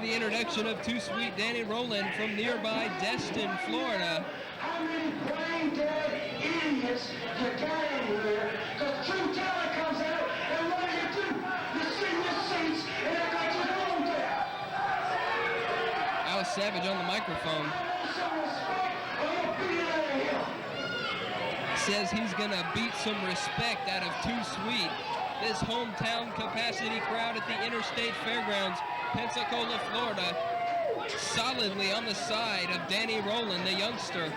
the introduction of Too Sweet Danny Roland from nearby Destin, Florida. How many brain dead idiots you got in here? Because true talent comes out, and what do? You sit in your seats, and I got you home there. Al Savage on the microphone. Some respect, or you'll beat it out of him. Says he's going to beat some respect out of Too Sweet. This hometown capacity crowd at the Interstate Fairgrounds, Pensacola, Florida, solidly on the side of Danny Roland, the youngster.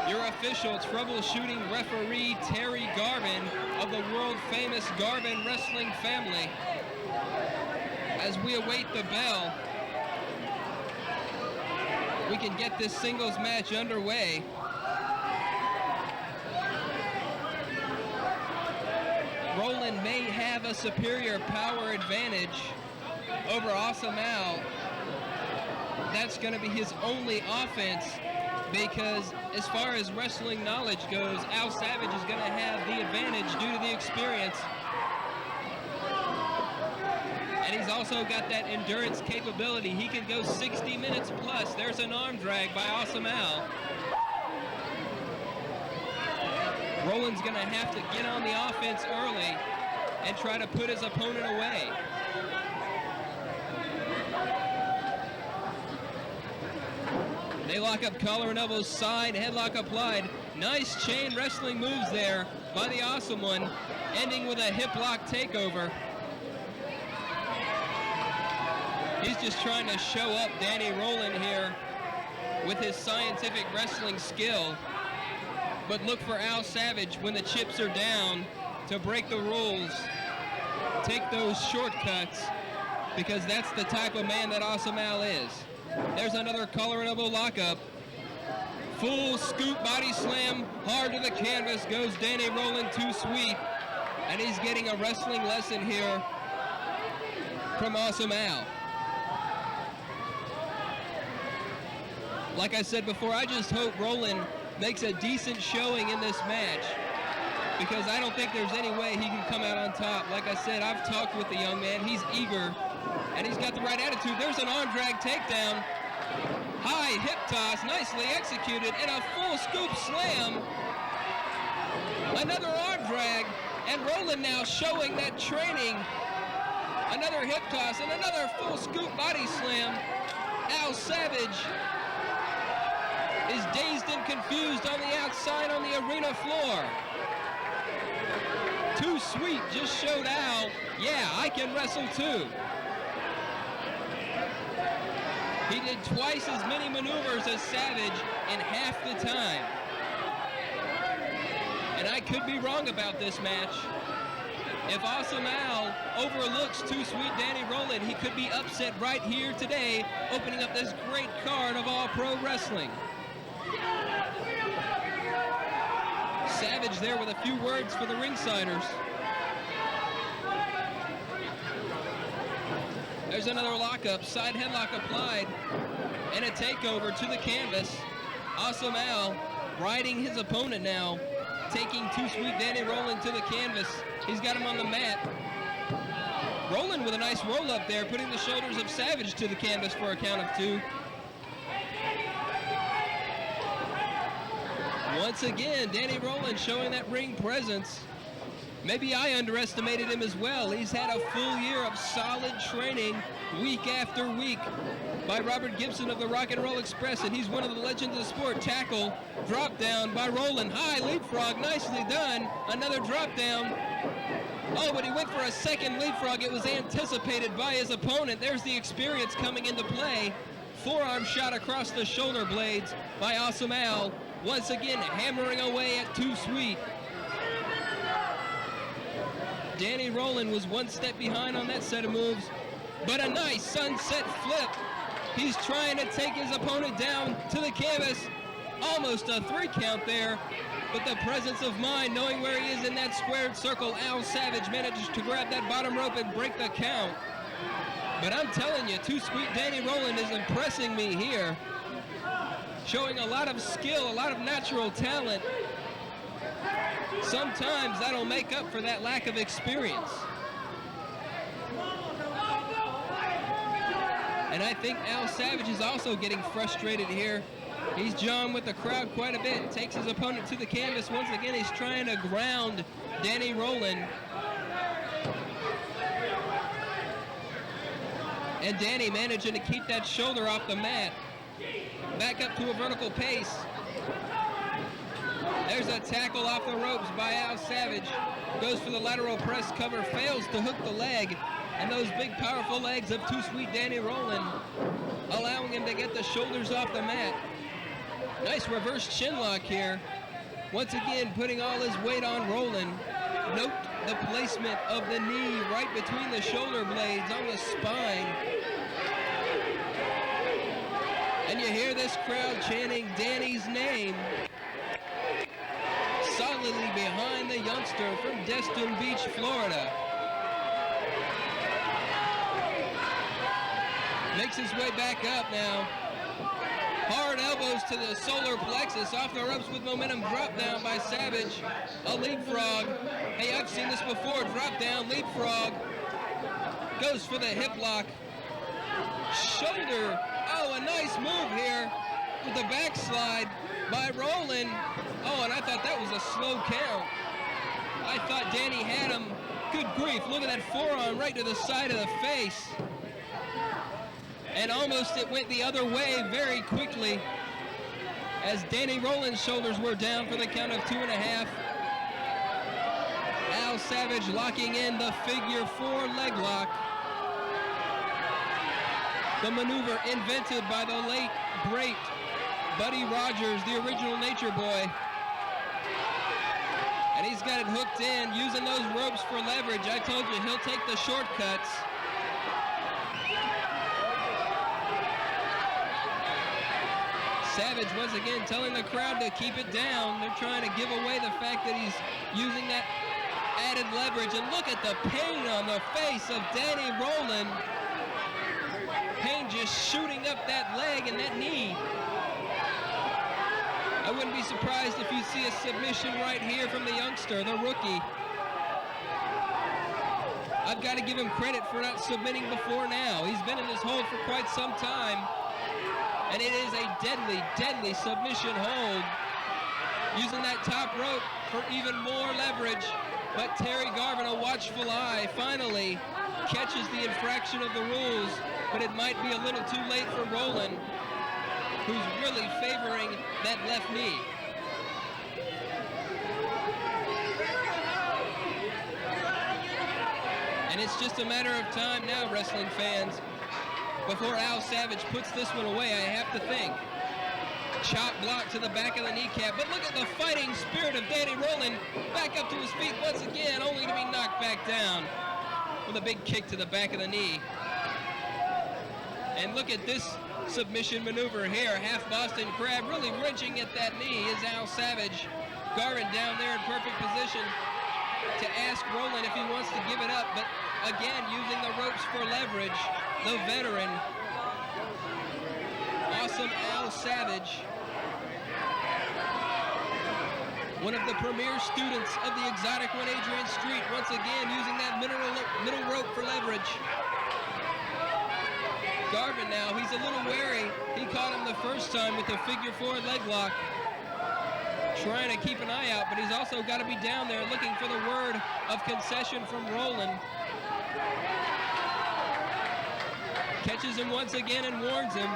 Your official troubleshooting referee, Terry Garvin of the world-famous Garvin wrestling family. As we await the bell, we can get this singles match underway. Roland may have a superior power advantage over Awesome Al. That's going to be his only offense because as far as wrestling knowledge goes, Al Savage is going to have the advantage due to the experience. And he's also got that endurance capability. He can go 60 minutes plus. There's an arm drag by Awesome Al. Roland's going to have to get on the offense early and try to put his opponent away. They lock up collar and elbows, side, headlock applied. Nice chain wrestling moves there by the Awesome One, ending with a hip lock takeover. He's just trying to show up Danny Roland here with his scientific wrestling skill. But look for Al Savage when the chips are down to break the rules, take those shortcuts, because that's the type of man that Awesome Al is. There's another collar and elbow lockup. Full scoop body slam, hard to the canvas goes Danny Roland, Too Sweet. And he's getting a wrestling lesson here from Awesome Al. Like I said before, I just hope Roland makes a decent showing in this match because I don't think there's any way he can come out on top. Like I said, I've talked with the young man. He's eager, and he's got the right attitude. There's an arm drag takedown. High hip toss, nicely executed, and a full scoop slam. Another arm drag, and Roland now showing that training. Another hip toss, and another full scoop body slam. Al Savage is dazed and confused on the outside on the arena floor. Too Sweet just showed Al, yeah, I can wrestle too. He did twice as many maneuvers as Savage in half the time. And I could be wrong about this match. If Awesome Al overlooks Too Sweet Danny Roland, he could be upset right here today, opening up this great card of All Pro Wrestling. Savage there with a few words for the ringsiders. There's another lockup, side headlock applied, and a takeover to the canvas. Awesome Al riding his opponent now, taking Too Sweet Danny Roland to the canvas. He's got him on the mat. Roland with a nice roll up there, putting the shoulders of Savage to the canvas for a count of two. Once again, Danny Roland showing that ring presence. Maybe I underestimated him as well. He's had a full year of solid training week after week by Robert Gibson of the Rock and Roll Express, and he's one of the legends of the sport. Tackle, drop down by Roland. High leapfrog, nicely done. Another drop down. Oh, but he went for a second leapfrog. It was anticipated by his opponent. There's the experience coming into play. Forearm shot across the shoulder blades by Awesome Al. Once again, hammering away at Too Sweet. Danny Roland was one step behind on that set of moves, but a nice sunset flip. He's trying to take his opponent down to the canvas. Almost a 3 count there, but the presence of mind, knowing where he is in that squared circle, Al Savage manages to grab that bottom rope and break the count. But I'm telling you, Too Sweet Danny Roland is impressing me here, showing a lot of skill, a lot of natural talent. Sometimes that'll make up for that lack of experience. And I think Al Savage is also getting frustrated here. He's jawing with the crowd quite a bit. Takes his opponent to the canvas. Once again, he's trying to ground Danny Roland. And Danny managing to keep that shoulder off the mat. Back up to a vertical pace. There's a tackle off the ropes by Al Savage. Goes for the lateral press cover, fails to hook the leg. And those big, powerful legs of Too Sweet Danny Roland allowing him to get the shoulders off the mat. Nice reverse chin lock here. Once again, putting all his weight on Roland. Note the placement of the knee right between the shoulder blades on the spine. And you hear this crowd chanting Danny's name. Solidly behind the youngster from Destin Beach, Florida. Makes his way back up now. Hard elbows to the solar plexus, off the ropes with momentum, drop down by Savage. A leapfrog. Hey, I've seen this before. Drop down, leapfrog. Goes for the hip lock. Shoulder. Oh, a nice move here with the backslide by Roland. Oh, and I thought that was a slow count. I thought Danny had him. Good grief, look at that forearm right to the side of the face. And almost it went the other way very quickly as Danny Roland's shoulders were down for the count of 2.5. Al Savage locking in the figure 4 leg lock. The maneuver invented by the late, great Buddy Rogers, the original Nature Boy. And he's got it hooked in, using those ropes for leverage. I told you, he'll take the shortcuts. Savage once again telling the crowd to keep it down. They're trying to give away the fact that he's using that added leverage. And look at the pain on the face of Danny Roland. Pain just shooting up that leg and that knee. I wouldn't be surprised if you see a submission right here from the youngster, the rookie. I've got to give him credit for not submitting before now. He's been in this hold for quite some time. And it is a deadly, deadly submission hold. Using that top rope for even more leverage. But Terry Garvin, a watchful eye, finally catches the infraction of the rules. But it might be a little too late for Roland, who's really favoring that left knee. And it's just a matter of time now, wrestling fans, before Al Savage puts this one away, I have to think. Chop block to the back of the kneecap. But look at the fighting spirit of Danny Roland. Back up to his feet once again, only to be knocked back down with a big kick to the back of the knee. And look at this submission maneuver here. Half Boston Crab really wrenching at that knee is Al Savage. Garvin down there in perfect position to ask Roland if he wants to give it up. But again, using the ropes for leverage. The veteran, awesome Al Savage, one of the premier students of the exotic one, Adrian Street, once again using that middle rope for leverage. Garvin now, he's a little wary. He caught him the first time with the figure 4 leg lock, trying to keep an eye out, but he's also got to be down there looking for the word of concession from Roland. Catches him once again and warns him.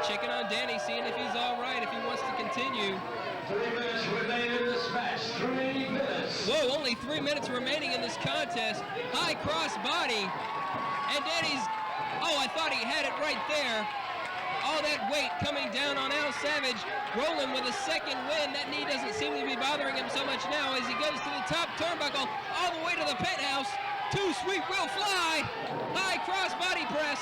Checking on Danny, seeing if he's all right, if he wants to continue. 3 minutes remain in this match. 3 minutes. Whoa, only 3 minutes remaining in this contest. High cross body. And Danny's, oh, I thought he had it right there. All that weight coming down on Al Savage. Roland with a second win. That knee doesn't seem to be bothering him so much now as he goes to the top turnbuckle, all the way to the penthouse. Too Sweet will fly. High cross body press.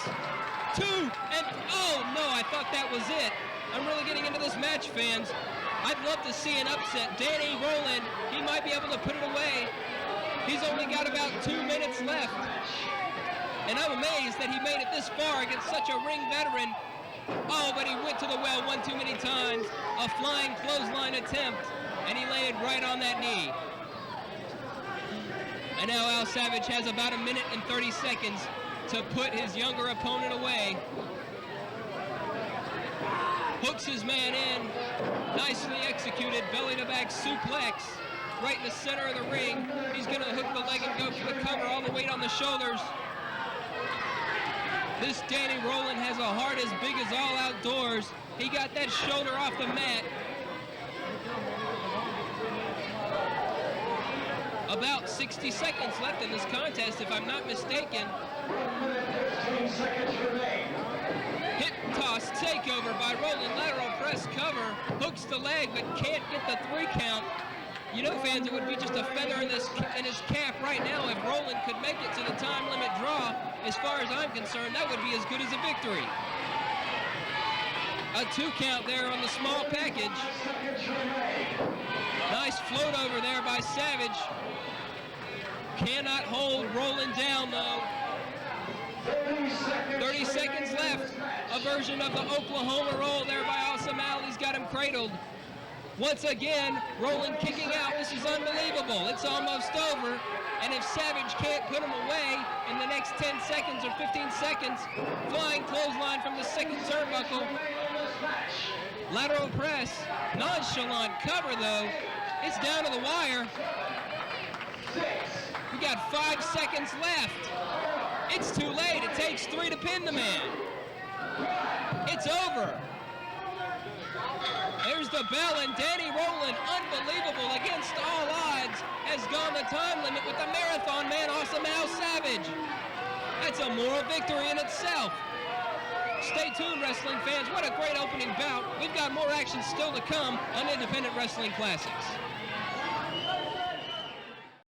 2 and oh no, I thought that was it. I'm really getting into this match, fans. I'd love to see an upset. Danny Roland, he might be able to put it away. He's only got about 2 minutes left. And I'm amazed that he made it this far against such a ring veteran. Oh, but he went to the well one too many times. A flying clothesline attempt, and he landed right on that knee. And now Al Savage has about 1 minute and 30 seconds to put his younger opponent away. Hooks his man in, nicely executed, belly to back suplex, right in the center of the ring. He's gonna hook the leg and go for the cover, all the weight on the shoulders. This Danny Roland has a heart as big as All Outdoors. He got that shoulder off the mat. About 60 seconds left in this contest, if I'm not mistaken. 1 minute, 15 seconds remain. Hip toss takeover by Roland, lateral press cover, hooks the leg but can't get the 3 count. You know, fans, it would be just a feather in his cap right now if Roland could make it to the time limit draw. As far as I'm concerned, that would be as good as a victory. A 2 count there on the small package. Nice float over there by Savage. Cannot hold Roland down though. 30 seconds left. A version of the Oklahoma roll there by Awesome Al. He's got him cradled. Once again, Roland kicking out. This is unbelievable. It's almost over. And if Savage can't put him away in the next 10 seconds or 15 seconds, flying clothesline from the second turnbuckle. Lateral press. Nonchalant cover though. It's down to the wire. We got 5 seconds left. It's too late. It takes 3 to pin the man. It's over. There's the bell, and Danny Roland, unbelievable against all odds, has gone the time limit with the Marathon Man, Awesome Al Savage. That's a moral victory in itself. Stay tuned, wrestling fans. What a great opening bout. We've got more action still to come on Independent Wrestling Classics.